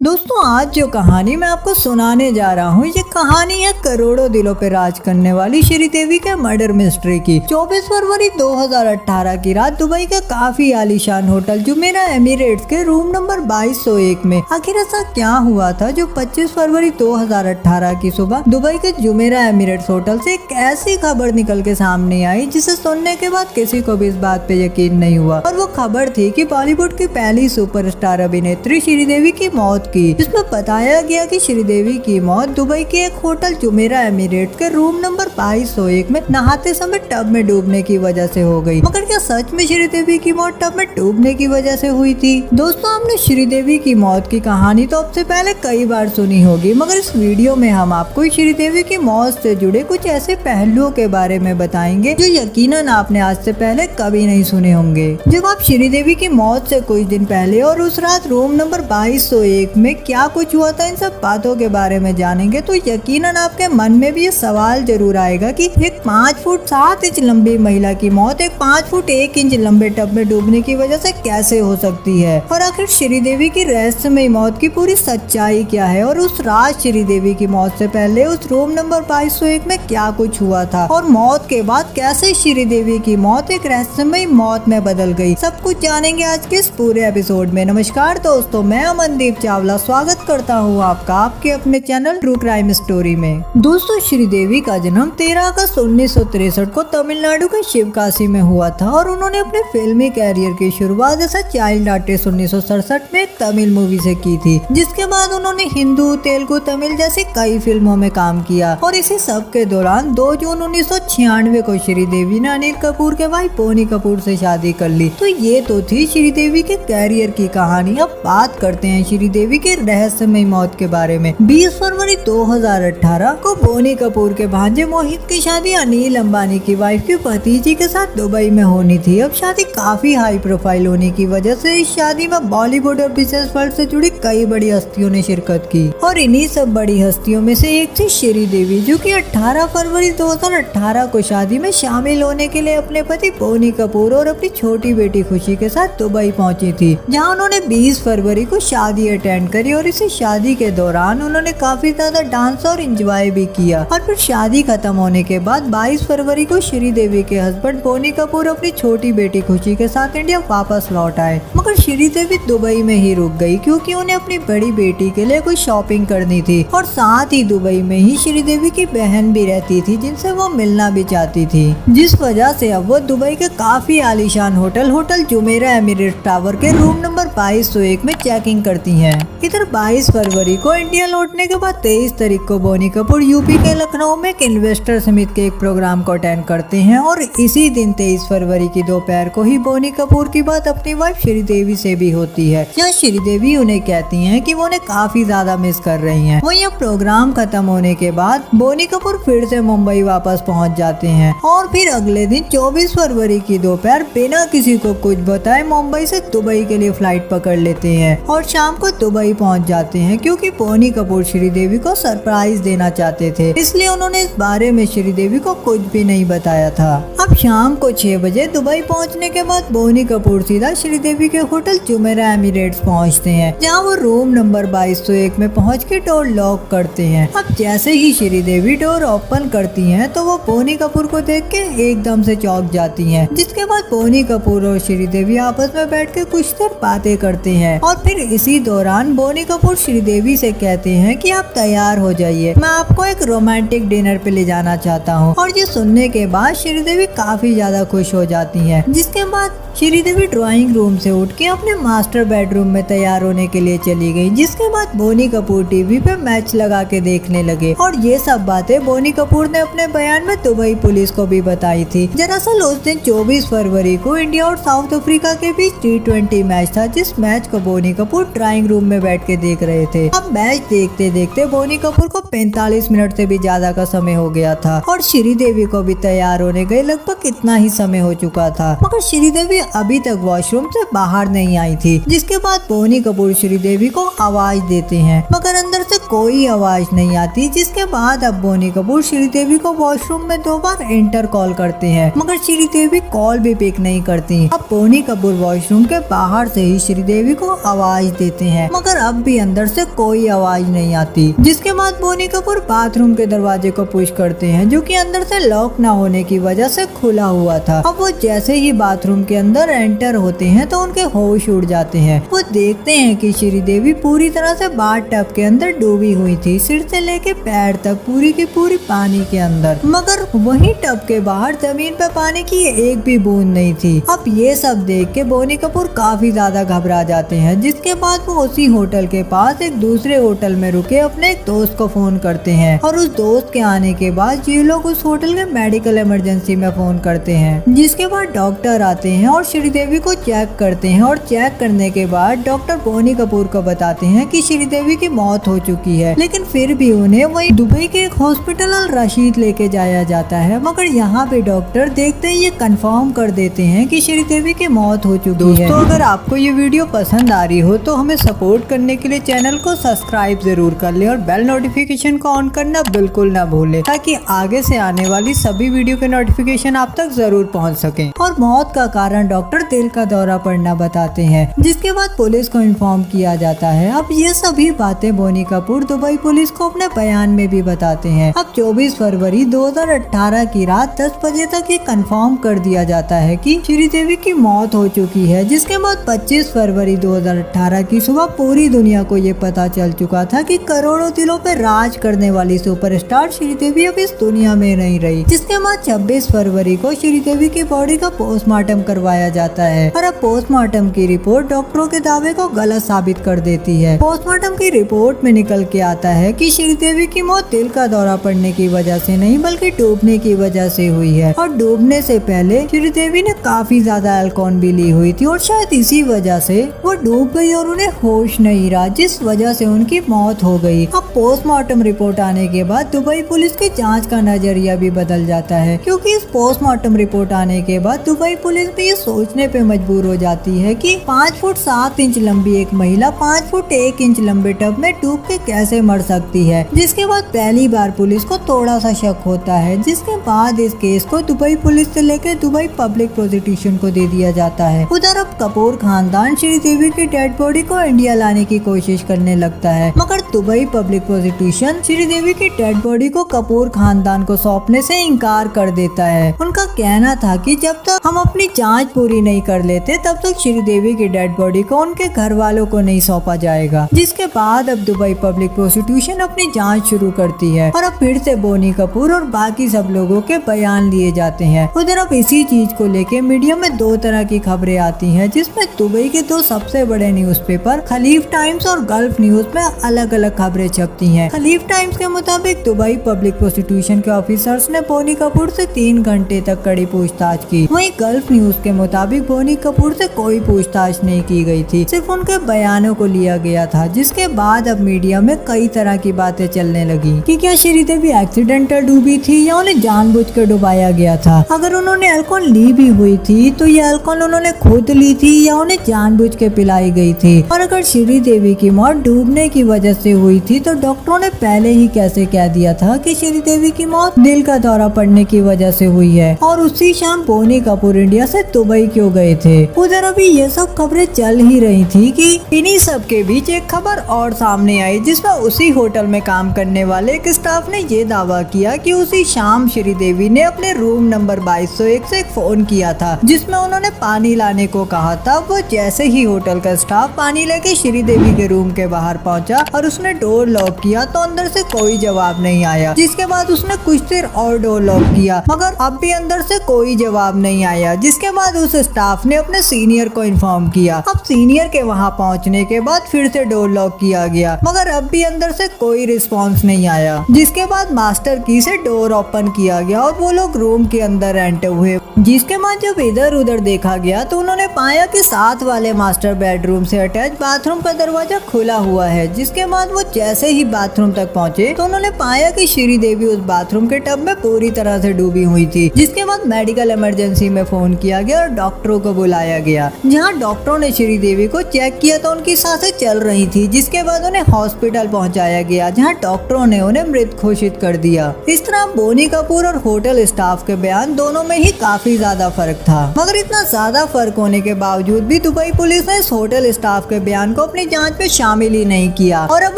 दोस्तों, आज जो कहानी मैं आपको सुनाने जा रहा हूँ, ये कहानी है करोड़ों दिलों पे राज करने वाली श्रीदेवी के मर्डर मिस्ट्री की। 24 फरवरी 2018 की रात दुबई के काफी आलीशान होटल जुमेरा एमिरेट्स के रूम नंबर 2201 में आखिर ऐसा क्या हुआ था जो 25 फरवरी 2018 की सुबह दुबई के जुमेरा एमिरेट्स होटल से एक ऐसी खबर निकल के सामने आई जिसे सुनने के बाद किसी को भी इस बात पे यकीन नहीं हुआ। और वो खबर थी कि बॉलीवुड की पहली सुपरस्टार अभिनेत्री श्रीदेवी की मौत की, जिसमें बताया गया कि श्रीदेवी की मौत दुबई के एक होटल जुमेरा एमिरेट्स के रूम नंबर 2201 में नहाते समय टब में डूबने की वजह से हो गई। मगर क्या सच में श्रीदेवी की मौत टब में डूबने की वजह से हुई थी? दोस्तों, हमने श्रीदेवी की मौत की कहानी तो अब से पहले कई बार सुनी होगी, मगर इस वीडियो में हम आपको श्रीदेवी की मौत से जुड़े कुछ ऐसे पहलुओं के बारे में बताएंगे जो यकीनन आपने आज से पहले कभी नहीं सुने होंगे। जब आप श्रीदेवी की मौत से कुछ दिन पहले और उस रात रूम नंबर 2201 में क्या कुछ हुआ था, इन सब बातों के बारे में जानेंगे तो यकीनन आपके मन में भी ये सवाल जरूर आएगा कि एक 5 फुट 7 इंच लंबी महिला की मौत एक 5 फुट 1 इंच लंबे टब में डूबने की वजह से कैसे हो सकती है, और आखिर श्रीदेवी की रहस्यमयी मौत की पूरी सच्चाई क्या है, और उस रात श्रीदेवी की मौत से पहले उस रूम नंबर 2201 में क्या कुछ हुआ था, और मौत के बाद कैसे श्रीदेवी की मौत एक रहस्यमयी मौत में बदल गई। सब कुछ जानेंगे आज के इस पूरे एपिसोड में। नमस्कार दोस्तों, मैं अमनदीप चावला स्वागत करता हूँ आपका आपके अपने चैनल ट्रू क्राइम स्टोरी में। दोस्तों, श्रीदेवी का जन्म 13 अगस्त 1963 को तमिलनाडु के शिवकाशी में हुआ था और उन्होंने अपने फिल्मी कैरियर की शुरुआत जैसा चाइल्ड आर्टिस्ट 1967 में एक तमिल मूवी से की थी, जिसके बाद उन्होंने हिंदू, तेलुगु, तमिल जैसी कई फिल्मों में काम किया। और इसी सब के दौरान 2 जून 1996 को श्रीदेवी ने अनिल कपूर के भाई बोनी कपूर से शादी कर ली। तो ये तो थी श्रीदेवी के कैरियर की कहानी। अब बात करते हैं श्रीदेवी के रहस्यमयी मौत के बारे में। 20 फरवरी 2018 को बोनी कपूर के भांजे मोहित की शादी अनिल अंबानी की वाइफ की भतीजी के साथ दुबई में होनी थी। अब शादी काफी हाई प्रोफाइल होने की वजह से इस शादी में बॉलीवुड और बिजनेस वर्ल्ड से जुड़ी कई बड़ी हस्तियों ने शिरकत की, और इन्हीं सब बड़ी हस्तियों में से एक थी श्रीदेवी, जो कि 18 फरवरी 2018 को शादी में शामिल होने के लिए अपने पति बोनी कपूर और अपनी छोटी बेटी खुशी के साथ दुबई पहुंची थी, जहां उन्होंने 20 फरवरी को शादी अटेंड करी। और इसी शादी के दौरान उन्होंने काफी ज्यादा डांस और एंजॉय भी किया। और फिर शादी खत्म होने के बाद 22 फरवरी को श्रीदेवी के हस्बैंड बोनी कपूर अपनी छोटी बेटी खुशी के साथ इंडिया वापस लौट आए। मगर श्रीदेवी दुबई में ही रुक गई, क्योंकि उन्हें अपनी बड़ी बेटी के लिए कुछ शॉपिंग करनी थी, और साथ ही दुबई में ही श्रीदेवी की बहन भी रहती थी जिनसे वो मिलना भी चाहती थी, जिस वजह से अब वो दुबई के काफी आलीशान होटल जुमेरा एमिरेट्स टावर के रूम नंबर 2201 में चेकिंग करती है। इधर 22 फरवरी को इंडिया लौटने के बाद 23 तारीख को बोनी कपूर यूपी के लखनऊ में एक इन्वेस्टर समिट के एक प्रोग्राम को अटेंड करते हैं, और इसी दिन 23 फरवरी की दोपहर को ही बोनी कपूर की बात अपनी वाइफ श्रीदेवी से भी होती है, जहाँ श्रीदेवी उन्हें कहती हैं कि वो उन्हें काफी ज्यादा मिस कर रही हैं। वहीं अब प्रोग्राम खत्म होने के बाद बोनी कपूर फिर से मुंबई वापस पहुँच जाते हैं, और फिर अगले दिन 24 फरवरी की दोपहर बिना किसी को कुछ बताए मुंबई से दुबई के लिए फ्लाइट पकड़ लेते हैं, और शाम को दुबई पहुंच जाते हैं, क्योंकि बोनी कपूर श्रीदेवी को सरप्राइज देना चाहते थे, इसलिए उन्होंने इस बारे में श्रीदेवी को कुछ भी नहीं बताया था। अब शाम को 6 बजे दुबई पहुंचने के बाद बोनी कपूर सीधा श्रीदेवी के होटल जुमेरा एमिरेट्स पहुंचते हैं, जहां वो रूम नंबर 2201 में पहुंच के डोर लॉक करते हैं। अब जैसे ही श्रीदेवी डोर ओपन करती हैं तो वो बोनी कपूर को देख के एकदम से चौंक जाती हैं, जिसके बाद बोनी कपूर और श्रीदेवी आपस में बैठ के कुछ देर बातें करते हैं, और फिर इसी दौरान बोनी कपूर श्रीदेवी से कहते हैं कि आप तैयार हो जाइए, मैं आपको एक रोमांटिक डिनर पे ले जाना चाहता हूँ। और ये सुनने के बाद श्रीदेवी काफी ज्यादा खुश हो जाती हैं, जिसके बाद श्रीदेवी ड्राइंग रूम से उठ के अपने मास्टर बेडरूम में तैयार होने के लिए चली गई, जिसके बाद बोनी कपूर टीवी पे मैच लगा के देखने लगे। और ये सब बातें बोनी कपूर ने अपने बयान में दुबई पुलिस को भी बताई थी। दरअसल उस दिन 24 फरवरी को इंडिया और साउथ अफ्रीका के बीच T20 मैच था, जिस मैच को बोनी कपूर ड्राइंग रूम में बैठ के देख रहे थे। अब मैच देखते देखते बोनी कपूर को 45 मिनट से भी ज्यादा का समय हो गया था, और श्रीदेवी को भी तैयार होने गए लगभग इतना ही समय हो चुका था, मगर श्रीदेवी अभी तक वॉशरूम से बाहर नहीं आई थी, जिसके बाद बोनी कपूर श्रीदेवी को आवाज देते हैं, मगर अंदर से कोई आवाज नहीं आती, जिसके बाद अब बोनी कपूर श्रीदेवी को वॉशरूम में 2 बार एंटर कॉल करते हैं, मगर श्रीदेवी कॉल भी पिक नहीं करती। अब बोनी कपूर वॉशरूम के बाहर से ही श्रीदेवी को आवाज देते हैं, मगर अब भी अंदर से कोई आवाज नहीं आती। जिसके बाद बोनी कपूर बाथरूम के दरवाजे को पुश करते हैं जो कि अंदर से लॉक ना होने की वजह से खुला हुआ था। अब वो जैसे ही बाथरूम के अंदर एंटर होते हैं तो उनके होश उड़ जाते हैं। वो देखते हैं कि श्रीदेवी पूरी तरह से बाथ टब के अंदर डूबी हुई थी, सिर से लेके पैर तक पूरी की पूरी पानी के अंदर, मगर वहीं टब के बाहर जमीन पे पानी की एक भी बूंद नहीं थी। अब ये सब देख के बोनी कपूर काफी ज्यादा घबरा जाते हैं। जिसके बाद वो उसी होटल के पास एक दूसरे होटल में रुके अपने एक दोस्त को फोन करते हैं और उस दोस्त के आने के बाद ये लोग उस होटल के मेडिकल इमरजेंसी में फोन करते हैं। जिसके बाद डॉक्टर आते हैं और श्रीदेवी को चेक करते हैं और चेक करने के बाद डॉक्टर बोनी कपूर को बताते हैं कि श्रीदेवी की मौत हो चुकी है, लेकिन फिर भी उन्हें वही दुबई के एक हॉस्पिटल अल रशीद लेके जाया जाता है। मगर यहाँ पे डॉक्टर देखते ही ये कंफर्म कर देते हैं कि श्रीदेवी की मौत हो चुकी है। दोस्तों, अगर आपको ये वीडियो पसंद आ रही हो तो हमें सपोर्ट करने के लिए चैनल को सब्सक्राइब जरूर कर ले और बेल नोटिफिकेशन को ऑन करना बिल्कुल ना भूले, ताकि आगे से आने वाली सभी वीडियो के नोटिफिकेशन आप तक जरूर पहुंच सके। और मौत का कारण डॉक्टर दिल का दौरा पड़ना बताते हैं। जिसके बाद पुलिस को इन्फॉर्म किया जाता है। अब ये सभी बातें बोनी कपूर दुबई पुलिस को अपने बयान में भी बताते हैं। अब 24 फरवरी 2018 की रात 10 बजे तक ये कंफर्म कर दिया जाता है कि श्रीदेवी की मौत हो चुकी है। जिसके बाद 25 फरवरी 2018 की सुबह पूरी दुनिया को ये पता चल चुका था कि करोड़ों दिलों पे राज करने वाली सुपरस्टार श्रीदेवी अब इस दुनिया में नहीं रही। जिसके बाद 26 फरवरी को श्रीदेवी की बॉडी का पोस्टमार्टम करवाया जाता है और अब पोस्टमार्टम की रिपोर्ट डॉक्टरों के दावे को गलत साबित कर देती है। पोस्टमार्टम की रिपोर्ट में निकल के आता है कि श्रीदेवी की मौत दिल का दौरा पड़ने की वजह से नहीं बल्कि डूबने की वजह से हुई है। और डूबने से पहले श्रीदेवी ने काफी ज्यादा अल्कोहल भी ली हुई थी और शायद इसी वजह से वो डूब गई और उन्हें होश नहीं रहा, जिस वजह से उनकी मौत हो गई। अब पोस्टमार्टम रिपोर्ट आने के बाद दुबई पुलिस की जांच का नजरिया भी बदल जाता है, क्योंकि इस पोस्टमार्टम रिपोर्ट आने के बाद दुबई पुलिस भी ये सोचने पे मजबूर हो जाती है कि 5 फुट 7 इंच लंबी एक महिला 5 फुट 1 इंच लंबे टब में डूब के कैसे मर सकती है। जिसके बाद पहली बार पुलिस को थोड़ा सा शक होता है। जिसके बाद इस केस को दुबई पुलिस से लेकर दुबई पब्लिक प्रोसिक्यूशन को दे दिया जाता है। उधर अब कपूर खानदान श्रीदेवी की डेड बॉडी को इंडिया लाने की कोशिश करने लगता है, मगर दुबई पब्लिक प्रोसिक्यूशन श्रीदेवी की डेड बॉडी को कपूर खानदान को सौंपने से इनकार कर देता है। उनका कहना था कि जब तक हम अपनी जांच पूरी नहीं कर लेते तब तक श्रीदेवी की डेड बॉडी को उनके घर वालों को नहीं सौंपा जाएगा। जिसके बाद अब दुबई पब्लिक प्रोसिक्यूशन अपनी जांच शुरू करती है और अब फिर से बोनी कपूर और बाकी सब लोगों के बयान लिए जाते हैं। उधर अब इसी चीज को लेके मीडिया में 2 तरह की खबरें आती हैं, जिसमें दुबई के 2 सबसे बड़े न्यूज़पेपर खलीफ टाइम्स और गल्फ न्यूज में अलग अलग खबरें छपती हैं। खलीफ टाइम्स के मुताबिक दुबई पब्लिक प्रोसिक्यूशन के ऑफिसर्स ने बोनी कपूर से 3 घंटे तक कड़ी पूछताछ की। वहीं गल्फ न्यूज के मुताबिक बोनी कपूर से कोई पूछताछ नहीं की गई थी, सिर्फ उनके बयानों को लिया गया था। जिसके बाद अब मीडिया में कई तरह की बातें चलने लगी कि क्या श्रीदेवी एक्सीडेंटल डूबी थी या उन्हें जानबूझ कर डुबाया गया था। अगर उन्होंने अल्कोहल ली भी हुई थी तो ये अल्कोहल उन्होंने खुद ली थी या उन्हें जानबूझ के पिलाई गई थी। और अगर श्रीदेवी की मौत डूबने की वजह से हुई थी तो डॉक्टरों ने पहले ही कैसे कह दिया था कि श्रीदेवी की मौत दिल का दौरा पड़ने की वजह से हुई है। और उसी शाम बोनी कपूर इंडिया से दुबई क्यों गए थे। उधर अभी ये सब खबरें चल ही रही थी कि इन्हीं सब के बीच एक खबर और सामने आई, जिसमें उसी होटल में काम करने वाले एक स्टाफ ने ये दावा किया कि उसी शाम श्रीदेवी ने अपने रूम नंबर 2201 से एक फोन किया था, जिसमें उन्होंने पानी लाने को कहा था। वो जैसे ही होटल का स्टाफ पानी लेके श्रीदेवी के रूम के बाहर पहुंचा और उसने डोर लॉक किया तो अंदर से कोई जवाब नहीं आया। जिसके बाद उसने कुछ देर और डोर लॉक किया, मगर अब भी अंदर से कोई जवाब नहीं आया। जिसके बाद उस स्टाफ ने अपने सीनियर को इन्फॉर्म किया। अब सीनियर के वहां पहुंचने के बाद फिर से डोर लॉक किया गया, मगर अब भी अंदर से कोई रिस्पॉन्स नहीं आया। जिसके बाद मास्टर की से डोर ओपन किया गया और वो लोग रूम के अंदर एंटर हुए। जिसके बाद जब इधर उधर देखा गया तो उन्होंने पाया कि साथ वाले मास्टर बेडरूम से अटैच बाथरूम का दरवाजा खुला हुआ है। जिसके बाद वो जैसे ही बाथरूम तक पहुंचे तो उन्होंने पाया कि श्रीदेवी उस बाथरूम के टब में पूरी तरह से डूबी हुई थी। जिसके बाद मेडिकल इमरजेंसी में फोन किया गया और डॉक्टरों को बुलाया गया। जहां डॉक्टरों ने श्रीदेवी को चेक किया तो उनकी सांसें चल रही थी। जिसके बाद उन्हें हॉस्पिटल पहुंचाया गया, जहां डॉक्टरों ने उन्हें मृत घोषित कर दिया। इस तरह बोनी कपूर और होटल स्टाफ के बयान दोनों में ही काफी ज्यादा फर्क था। मगर इतना ज्यादा फर्क होने के बावजूद भी दुबई पुलिस ने इस होटल स्टाफ के बयान को अपनी जांच में शामिल ही नहीं किया। और अब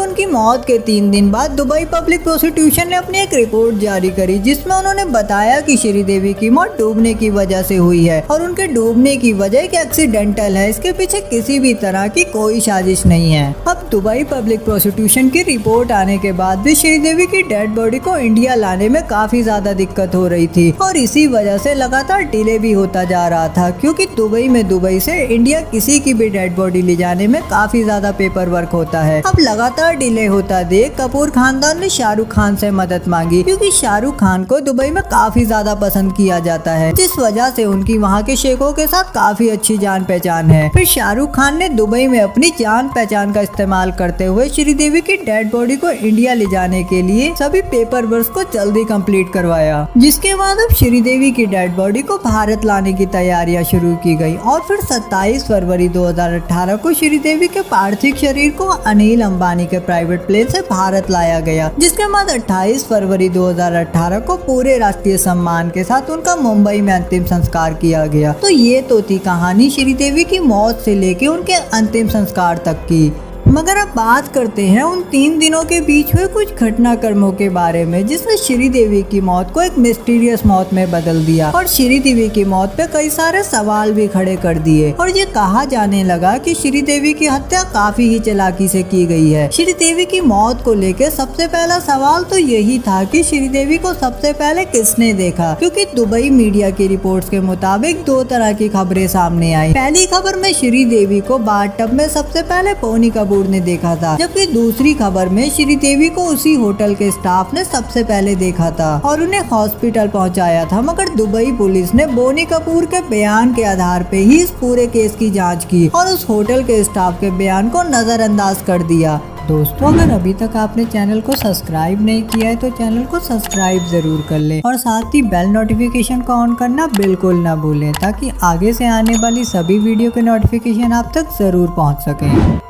उनकी मौत के 3 दिन बाद दुबई पब्लिक प्रोसिक्यूशन ने अपनी एक रिपोर्ट जारी करी, जिसमें उन्होंने बताया कि श्रीदेवी की मौत डूबने की वजह से हुई है और उनके डूबने की वजह एक एक्सीडेंटल है। इसके पीछे किसी भी तरह की कोई साजिश नहीं है। अब दुबई पब्लिक प्रोसिक्यूशन की रिपोर्ट आने के बाद भी श्रीदेवी की डेड बॉडी को इंडिया लाने में काफी ज्यादा दिक्कत हो रही थी और इसी वजह से लगातार डिले भी होता जा रहा था, क्योंकि दुबई से इंडिया किसी की भी डेड बॉडी ले जाने में काफी ज्यादा पेपर वर्क होता है। अब लगातार डिले होता देख कपूर खानदान ने शाहरुख खान से मदद मांगी, क्योंकि शाहरुख खान को दुबई में काफी ज्यादा पसंद किया जाता है, जिस वजह से उनकी वहाँ के शेखों के साथ काफी अच्छी जान पहचान है। फिर शाहरुख खान ने दुबई में अपनी जान पहचान का इस्तेमाल करते हुए श्रीदेवी की डेड बॉडी को इंडिया ले जाने के लिए सभी पेपर वर्क को जल्दी कंप्लीट करवाया, जिसके बाद अब श्रीदेवी की डेड बॉडी को भारत लाने की तैयारियां शुरू की गई। और फिर 27 फरवरी 2018 को श्रीदेवी के पार्थिव शरीर को अनिल अंबानी के प्राइवेट प्लेन से भारत लाया गया, जिसके बाद 28 फरवरी 2018 को पूरे राष्ट्रीय सम्मान के साथ उनका मुंबई में अंतिम संस्कार किया गया। तो ये तो थी कहानी श्रीदेवी की मौत से लेके उनके अंतिम संस्कार तक की। मगर अब बात करते हैं उन 3 दिनों के बीच हुए कुछ घटनाक्रमों के बारे में, जिसने श्रीदेवी की मौत को एक मिस्टीरियस मौत में बदल दिया और श्रीदेवी की मौत पे कई सारे सवाल भी खड़े कर दिए। और ये कहा जाने लगा कि श्रीदेवी की हत्या काफी ही चालाकी से की गई है। श्रीदेवी की मौत को लेकर सबसे पहला सवाल तो यही था कि श्रीदेवी को सबसे पहले किसने देखा, क्योंकि दुबई मीडिया की रिपोर्ट्स के मुताबिक 2 तरह की खबरें सामने आई। पहली खबर में श्रीदेवी को बाथटब में सबसे पहले बोनी कपूर ने देखा था, जबकि दूसरी खबर में श्रीदेवी को उसी होटल के स्टाफ ने सबसे पहले देखा था और उन्हें हॉस्पिटल पहुंचाया था। मगर दुबई पुलिस ने बोनी कपूर के बयान के आधार पे ही इस पूरे केस की जांच की और उस होटल के स्टाफ के बयान को नजरअंदाज कर दिया। दोस्तों, अगर अभी तक आपने चैनल को सब्सक्राइब नहीं किया है तो चैनल को सब्सक्राइब जरूर कर लें और साथ ही बेल नोटिफिकेशन को ऑन करना बिल्कुल ना भूलें, ताकि आगे से आने वाली सभी वीडियो के नोटिफिकेशन आप तक जरूर पहुंच सके।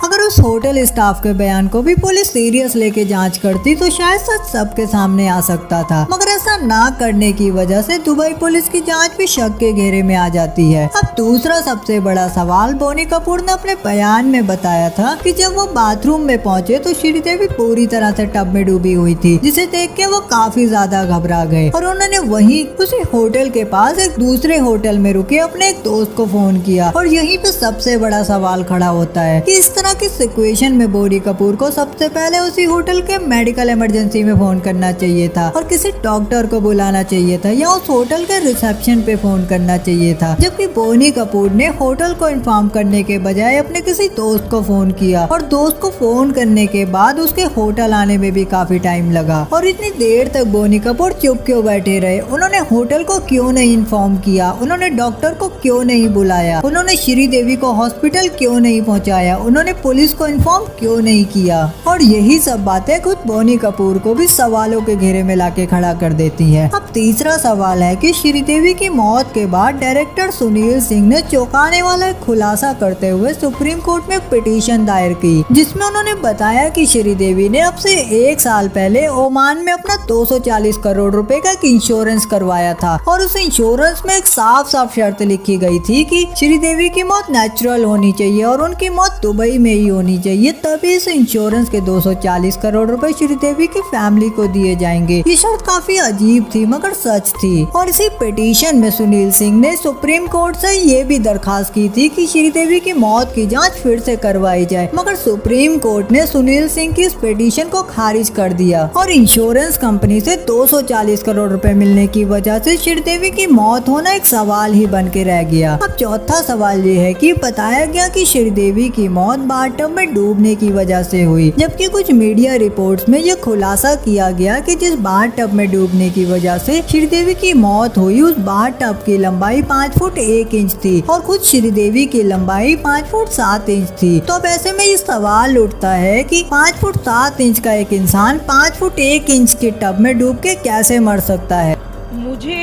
अगर उस होटल स्टाफ के बयान को भी पुलिस सीरियस लेके जांच करती तो शायद सच सबके सामने आ सकता था, मगर ऐसा ना करने की वजह से दुबई पुलिस की जांच भी शक के घेरे में आ जाती है। अब दूसरा सबसे बड़ा सवाल, बोनी कपूर ने अपने बयान में बताया था कि जब वो बाथरूम में पहुंचे तो श्रीदेवी पूरी तरह से टब में डूबी हुई थी, जिसे देख के वो काफी ज्यादा घबरा गए और उन्होंने वहीं उसी होटल के पास एक दूसरे होटल में रुके अपने एक दोस्त को फोन किया। और यहीं पे सबसे बड़ा सवाल खड़ा होता है कि इस तरह की सिचुएशन में बोनी कपूर को सबसे पहले उसी होटल के मेडिकल इमरजेंसी में फोन करना चाहिए था और किसी डॉक्टर को बुलाना चाहिए था या उस होटल के रिसेप्शन पे फोन करना चाहिए था, जबकि बोनी कपूर ने होटल को इन्फॉर्म करने के बजाय अपने किसी दोस्त को फोन किया और दोस्त को फोन करने के बाद उसके होटल आने में भी काफी टाइम लगा। और इतनी देर तक बोनी कपूर चुप क्यों बैठे रहे? उन्होंने होटल को क्यों नहीं इन्फॉर्म किया? उन्होंने डॉक्टर को क्यों नहीं बुलाया? उन्होंने श्रीदेवी को हॉस्पिटल क्यों नहीं पहुँचाया? उन्होंने पुलिस को इन्फॉर्म क्यों नहीं किया? और यही सब बातें खुद बोनी कपूर को भी सवालों के घेरे में लाके खड़ा कर देती है। अब तीसरा सवाल है कि श्रीदेवी की मौत के बाद डायरेक्टर सुनील सिंह ने चौंकाने वाला एक खुलासा करते हुए सुप्रीम कोर्ट में पिटीशन दायर की, जिसमें उन्होंने बताया कि श्रीदेवी ने अब से 1 साल पहले ओमान में अपना 240 करोड़ रुपए का एक इंश्योरेंस करवाया था और उस इंश्योरेंस में एक साफ साफ शर्त लिखी गई थी कि श्रीदेवी की मौत नेचुरल होनी चाहिए और उनकी मौत दुबई में ही होनी चाहिए, तभी इस इंश्योरेंस के 240 करोड़ रुपए श्रीदेवी की फैमिली को दिए जाएंगे। ये शर्त काफी अजीब थी मगर सच थी। और इसी पिटीशन में सुनील सिंह ने सुप्रीम कोर्ट से ये भी दरखास्त की थी कि श्रीदेवी की मौत की जांच फिर से करवाई जाए, मगर सुप्रीम कोर्ट ने सुनील सिंह की इस पिटीशन को खारिज कर दिया और इंश्योरेंस कंपनी से 240 करोड़ रुपए मिलने की वजह से श्रीदेवी की मौत होना एक सवाल ही बन के रह गया। अब चौथा सवाल ये है कि बताया गया कि श्रीदेवी की मौत बाथटब में डूबने की वजह से हुई, जबकि कुछ मीडिया रिपोर्ट्स में यह खुलासा किया गया कि जिस बाथटब में डूबने की वजह से श्रीदेवी की मौत हुई उस बाथटब की लंबाई 5 फुट 1 इंच थी और खुद श्रीदेवी की लंबाई 5 फुट 7 इंच थी। तो अब ऐसे में ये सवाल उठता है कि 5 फुट 7 इंच का एक इंसान 5 फुट 1 इंच के टब में डूब के कैसे मर सकता है? मुझे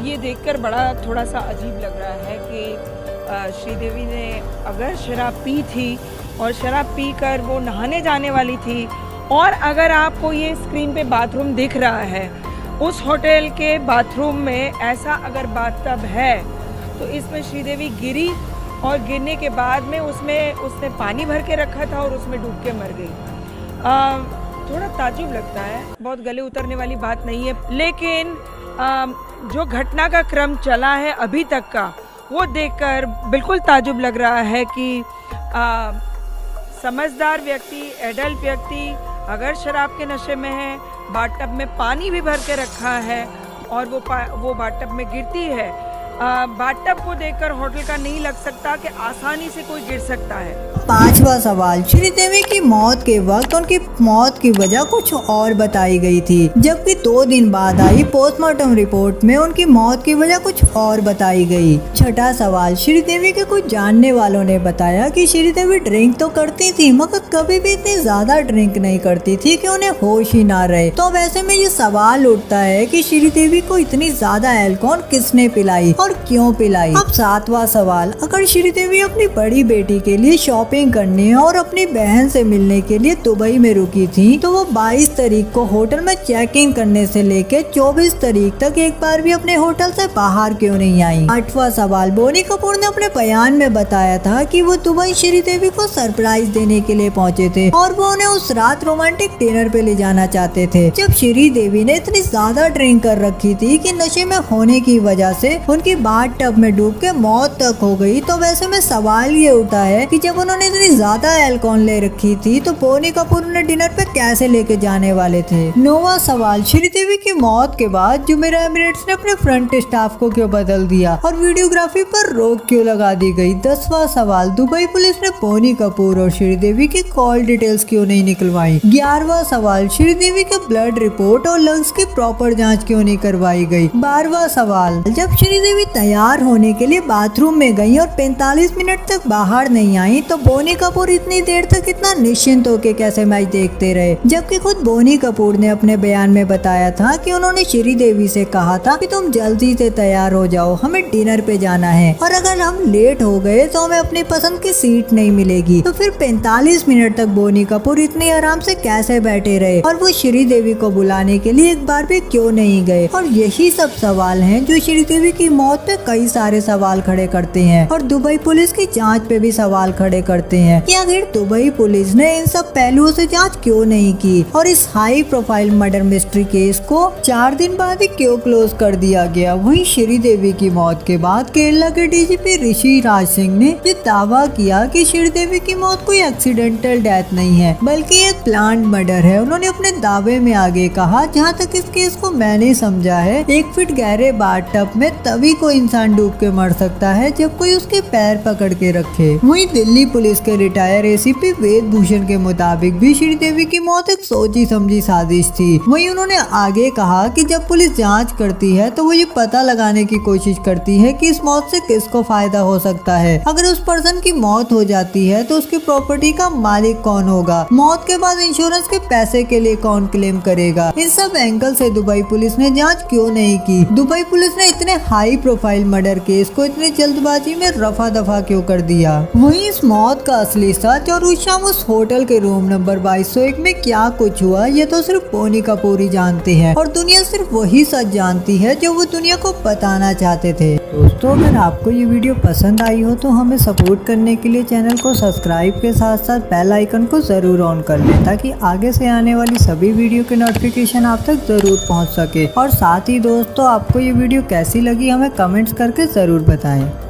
ये देखकर बड़ा थोड़ा सा अजीब लग रहा है कि श्रीदेवी ने अगर शराब पी थी और शराब पीकर वो नहाने जाने वाली थी और अगर आपको ये स्क्रीन पे बाथरूम दिख रहा है, उस होटल के बाथरूम में ऐसा अगर बाथटब है तो इसमें श्रीदेवी गिरी और गिरने के बाद में उसमें उसने पानी भर के रखा था और उसमें डूब के मर गई। थोड़ा ताज्जुब लगता है, बहुत गले उतरने वाली बात नहीं है, लेकिन जो घटना का क्रम चला है अभी तक का, वो देखकर बिल्कुल ताज्जुब लग रहा है कि समझदार व्यक्ति, एडल्ट व्यक्ति अगर शराब के नशे में है, बाथटब में पानी भी भर के रखा है और वो बाथटब में गिरती है, बाथटब को देखकर होटल का नहीं लग सकता कि आसानी से कोई गिर सकता है। पांचवा सवाल, श्रीदेवी की मौत के वक्त उनकी मौत की वजह कुछ और बताई गई थी, जबकि 2 दिन बाद आई पोस्टमार्टम रिपोर्ट में उनकी मौत की वजह कुछ और बताई गई। छठा सवाल, श्रीदेवी के कुछ जानने वालों ने बताया कि श्रीदेवी ड्रिंक तो करती थी मगर कभी भी इतनी ज्यादा ड्रिंक नहीं करती थी कि उन्हें होश ही ना रहे। तो वैसे में ये सवाल उठता है कि श्रीदेवी को इतनी ज्यादा अल्कोहल किसने पिलाई और क्यों पिलाई। अब 7वां सवाल, अगर श्रीदेवी अपनी बड़ी बेटी के लिए शॉपिंग करने और अपनी बहन से मिलने के लिए दुबई में रुकी थी, तो वो 22 तारीख को होटल में चेक इन करने से लेकर 24 तारीख तक एक बार भी अपने होटल से बाहर क्यों नहीं आई। 8वां सवाल, बोनी कपूर ने अपने बयान में बताया था कि वो दुबई श्रीदेवी को सरप्राइज देने के लिए पहुंचे थे और वो उन्हें उस रात रोमांटिक डिनर पे ले जाना चाहते थे। जब श्रीदेवी ने इतनी ज्यादा ड्रिंक कर रखी थी कि नशे में होने की वजह से उनकी बाथटब में डूब के मौत तक हो गई, तो वैसे में सवाल ये उठा है कि जब उन्होंने इतनी ज्यादा अल्कोहल ले रखी थी तो बोनी कपूर उन्हें डिनर पे कैसे लेके जाने वाले थे। 9वां सवाल, श्रीदेवी की मौत के बाद जुमेरा एमिरेट्स ने अपने फ्रंट स्टाफ को क्यों बदल दिया और वीडियोग्राफी पर रोक क्यों लगा दी गई। 10वां सवाल, दुबई पुलिस ने बोनी कपूर और श्रीदेवी की कॉल डिटेल्स क्यों नहीं निकलवाई। 11वां सवाल, श्रीदेवी के ब्लड रिपोर्ट और लंग्स की प्रॉपर जाँच क्यों नहीं करवाई गयी। 12वां सवाल, जब श्रीदेवी तैयार होने के लिए बाथरूम में गई और 45 मिनट तक बाहर नहीं आई तो बोनी कपूर इतनी देर तक इतना निश्चिंत होकर कैसे मैच देखते रहे, जबकि खुद बोनी कपूर ने अपने बयान में बताया था कि उन्होंने श्रीदेवी से कहा था कि तुम जल्दी से तैयार हो जाओ, हमें डिनर पे जाना है और अगर हम लेट हो गए तो हमें अपनी पसंद की सीट नहीं मिलेगी। तो फिर 45 मिनट तक बोनी कपूर इतने आराम से कैसे बैठे रहे और वो श्रीदेवी को बुलाने के लिए एक बार भी क्यों नहीं गए। और यही सब सवाल हैं जो श्रीदेवी की मौत पे कई सारे सवाल खड़े करते हैं और दुबई पुलिस की जांच पे भी सवाल खड़े करते हैं कि आखिर दुबई पुलिस ने इन सब पहलुओं से जांच क्यों नहीं की और इस high profile murder mystery case को 4 दिन बाद ही क्यों क्लोज कर दिया गया। वहीं श्रीदेवी की मौत के बाद केरला के डीजीपी ऋषि राज सिंह ने ये दावा किया कि श्रीदेवी की मौत कोई एक्सीडेंटल डेथ नहीं है बल्कि एक प्लान्ड मर्डर है। उन्होंने अपने दावे में आगे कहा, जहाँ तक इस केस को मैंने समझा है 1 फीट गहरे बाथटब में तभी कोई इंसान डूब के मर सकता है जब कोई उसके पैर पकड़ के रखे। वहीं दिल्ली पुलिस के रिटायर एसीपी वेद भूषण के मुताबिक भी श्रीदेवी की मौत एक सोची समझी साजिश थी। वहीं उन्होंने आगे कहा कि जब पुलिस जांच करती है तो वो ये पता लगाने की कोशिश करती है कि इस मौत से किसको फायदा हो सकता है। अगर उस पर्सन की मौत हो जाती है तो उसकी प्रॉपर्टी का मालिक कौन होगा, मौत के बाद इंश्योरेंस के पैसे के लिए कौन क्लेम करेगा। इन सब एंगल से दुबई पुलिस ने जांच क्यों नहीं की। दुबई पुलिस ने इतने हाई प्रोफाइल मर्डर केस को इतनी जल्दबाजी में रफा दफा क्यों कर दिया। वहीं इस मौत का असली सच और उस शाम उस होटल के रूम नंबर 2201 में क्या कुछ हुआ ये तो सिर्फ बोनी कपूर ही जानते हैं और दुनिया सिर्फ वही सच जानती है जो वो दुनिया को बताना चाहते थे। दोस्तों, अगर आपको ये वीडियो पसंद आई हो तो हमें सपोर्ट करने के लिए चैनल को सब्सक्राइब के साथ साथ बेल आइकन को जरूर ऑन कर लें ताकि आगे से आने वाली सभी वीडियो के नोटिफिकेशन आप तक जरूर पहुंच सके। और साथ ही दोस्तों, आपको ये वीडियो कैसी लगी हमें कमेंट्स करके जरूर बताएं।